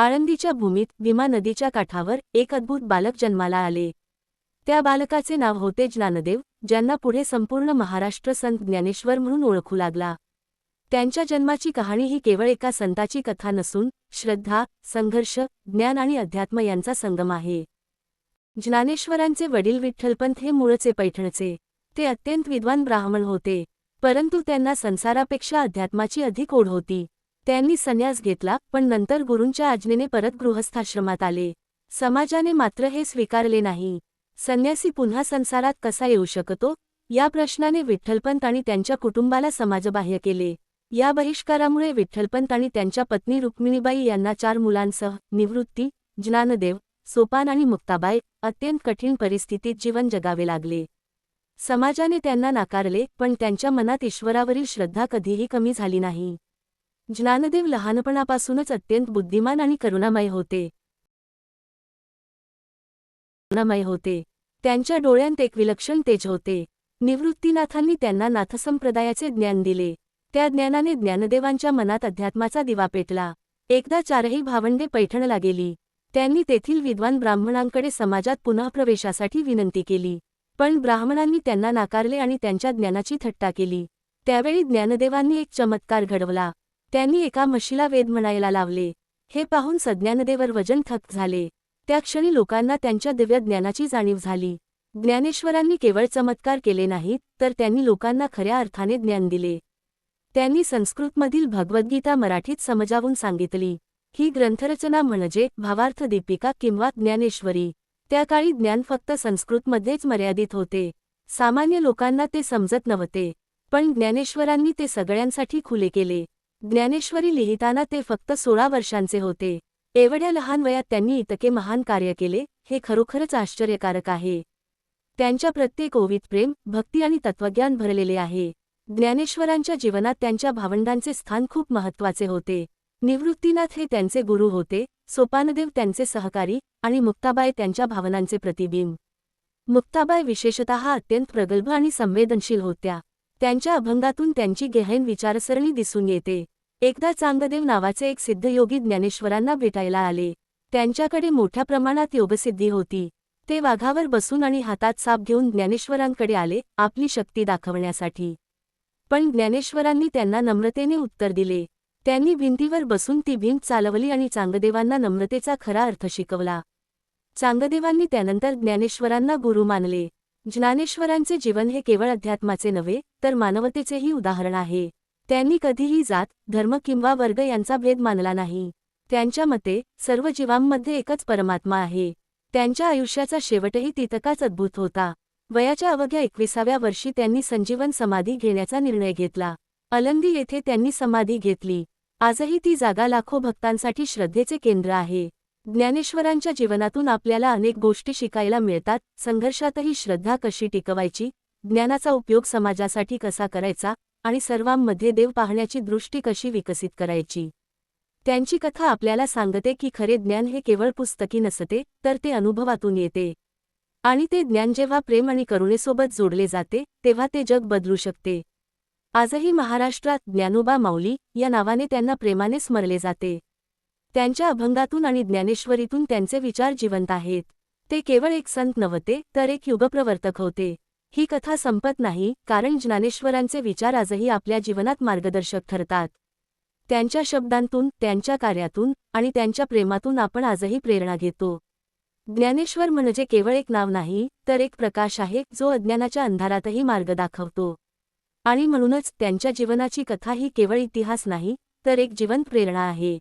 आळंदीच्या भूमीत भीमा नदीच्या काठावर एक अद्भुत बालक जन्माला आले. त्या बालकाचे नाव होते ज्ञानदेव, ज्यांना पुढे संपूर्ण महाराष्ट्र संत ज्ञानेश्वर म्हणून ओळखू लागला. त्यांच्या जन्माची कहाणी ही केवळ एका संताची कथा नसून श्रद्धा, संघर्ष, ज्ञान आणि अध्यात्म यांचा संगम आहे. ज्ञानेश्वरांचे वडील विठ्ठलपंत हे मूळचे पैठणचे. ते अत्यंत विद्वान ब्राह्मण होते, परंतु त्यांना संसारापेक्षा अध्यात्माची अधिक ओढ होती. त्यांनी संन्यास घेतला, पण नंतर गुरूंच्या आज्ञेने परत गृहस्थाश्रमात आले. समाजाने मात्र हे स्वीकारले नाही. संन्यासी पुन्हा संसारात कसा येऊ शकतो, या प्रश्नाने विठ्ठलपंत आणि त्यांच्या कुटुंबाला समाजबाह्य केले. या बहिष्कारामुळे विठ्ठलपंत आणि त्यांच्या पत्नी रुक्मिणीबाई यांना 4 मुलांसह निवृत्ती, ज्ञानदेव, सोपान आणि मुक्ताबाई अत्यंत कठीण परिस्थितीत जीवन जगावे लागले. समाजाने त्यांना नाकारले, पण त्यांच्या मनात ईश्वरावरील श्रद्धा कधीही कमी झाली नाही. ज्ञानदेव लहानपणापासूनच अत्यंत बुद्धिमान आणि करुणामय होते. त्यांच्या डोळ्यांत एक विलक्षण तेज होते. निवृत्तीनाथांनी त्यांना नाथसंप्रदायाचे ज्ञान दिले. त्या ज्ञानाने ज्ञानदेवांच्या मनात अध्यात्माचा दिवा पेटला. एकदा 4ही भावंडे पैठणला गेली. त्यांनी तेथील विद्वान ब्राह्मणांकडे समाजात पुन्हा प्रवेशासाठी विनंती केली, पण ब्राह्मणांनी त्यांना नाकारले आणि त्यांच्या ज्ञानाची थट्टा केली. त्यावेळी ज्ञानदेवांनी एक चमत्कार घडवला. त्यांनी एका म्हशीला वेद म्हणायला लावले. हे पाहून सज्ञानदेवर वजन थक्क झाले. त्या क्षणी लोकांना त्यांच्या दिव्य ज्ञानाची जाणीव झाली. ज्ञानेश्वरांनी केवळ चमत्कार केले नाहीत, तर त्यांनी लोकांना खऱ्या अर्थाने ज्ञान दिले. त्यांनी संस्कृतमधील भगवद्गीता मराठीत समजावून सांगितली. ही ग्रंथरचना म्हणजे भावार्थ दीपिका किंवा ज्ञानेश्वरी. त्या काळी ज्ञान फक्त संस्कृतमध्येच मर्यादित होते. सामान्य लोकांना ते समजत नव्हते, पण ज्ञानेश्वरांनी ते सगळ्यांसाठी खुले केले. ज्ञानेश्वरी लिहिताना ते फक्त 16 वर्षांचे होते. एवढ्या लहान वयात त्यांनी इतके महान कार्य केले, हे खरोखरच आश्चर्यकारक आहे. त्यांच्या प्रत्येक ओवीत प्रेम, भक्ती आणि तत्त्वज्ञान भरलेले आहे. ज्ञानेश्वरांच्या जीवनात त्यांच्या भावंडांचे स्थान खूप महत्त्वाचे होते. निवृत्तीनाथ हे त्यांचे गुरु होते, सोपानदेव त्यांचे सहकारी आणि मुक्ताबाई त्यांच्या भावनांचे प्रतिबिंब. मुक्ताबाई विशेषतः अत्यंत प्रगल्भ आणि संवेदनशील होत्या. त्यांच्या अभंगातून त्यांची गहन विचारसरणी दिसून येते. एकदा चांगदेव नावाचे एक सिद्धयोगी ज्ञानेश्वरांना भेटायला आले. त्यांच्याकडे मोठ्या प्रमाणात योगसिद्धी होती. ते वाघावर बसून आणि हातात साप घेऊन ज्ञानेश्वरांकडे आले, आपली शक्ती दाखवण्यासाठी. पण ज्ञानेश्वरांनी त्यांना नम्रतेने उत्तर दिले. त्यांनी भिंतीवर बसून ती भिंत चालवली आणि चांगदेवांना नम्रतेचा खरा अर्थ शिकवला. चांगदेवांनी त्यानंतर ज्ञानेश्वरांना गुरु मानले. ज्ञानेश्वरांचे जीवन हे केवळ अध्यात्माचे नव्हे, तर मानवतेचेही उदाहरण आहे. त्यांनी कधीही जात, धर्म किंवा वर्ग यांचा भेद मानला नाही. त्यांच्या मते सर्व जीवांमध्ये एकच परमात्मा आहे. त्यांच्या आयुष्याचा शेवटही तितकाच अद्भुत होता. वयाच्या अवघ्या 21व्या वर्षी त्यांनी संजीवन समाधी घेण्याचा निर्णय घेतला. आळंदी येथे त्यांनी समाधी घेतली. आजही ती जागा लाखो भक्तांसाठी श्रद्धेचे केंद्र आहे. ज्ञानेश्वरांच्या जीवनातून आपल्याला अनेक गोष्टी शिकायला मिळतात. संघर्षातही श्रद्धा कशी टिकवायची, ज्ञानाचा उपयोग समाजासाठी कसा करायचा आणि सर्वांमध्ये देव पाहण्याची दृष्टी कशी विकसित करायची. त्यांची कथा आपल्याला सांगते की खरे ज्ञान हे केवळ पुस्तकी नसते, तर ते अनुभवातून येते. आणि ते ज्ञान जेव्हा प्रेम आणि करुणेसोबत जोडले जाते, तेव्हा ते जग बदलू शकते. आजही महाराष्ट्रात ज्ञानोबा माऊली या नावाने त्यांना प्रेमाने स्मरले जाते. त्यांच्या अभंगातून आणि ज्ञानेश्वरीतून त्यांचे विचार जिवंत आहेत. ते केवळ एक संत नव्हते, तर एक युगप्रवर्तक होते. ही कथा संपत नाही, कारण ज्ञानेश्वरांचे विचार आजही आपल्या जीवनात मार्गदर्शक ठरतात. त्यांच्या शब्दांतून, त्यांच्या कार्यातून आणि त्यांच्या प्रेमातून आपण आजही प्रेरणा घेतो. ज्ञानेश्वर म्हणजे केवळ एक नाव नाही, तर एक प्रकाश आहे, जो अज्ञानाच्या अंधारातही मार्ग दाखवतो. आणि म्हणूनच त्यांच्या जीवनाची कथा ही केवळ इतिहास नाही, तर एक जिवंत प्रेरणा आहे.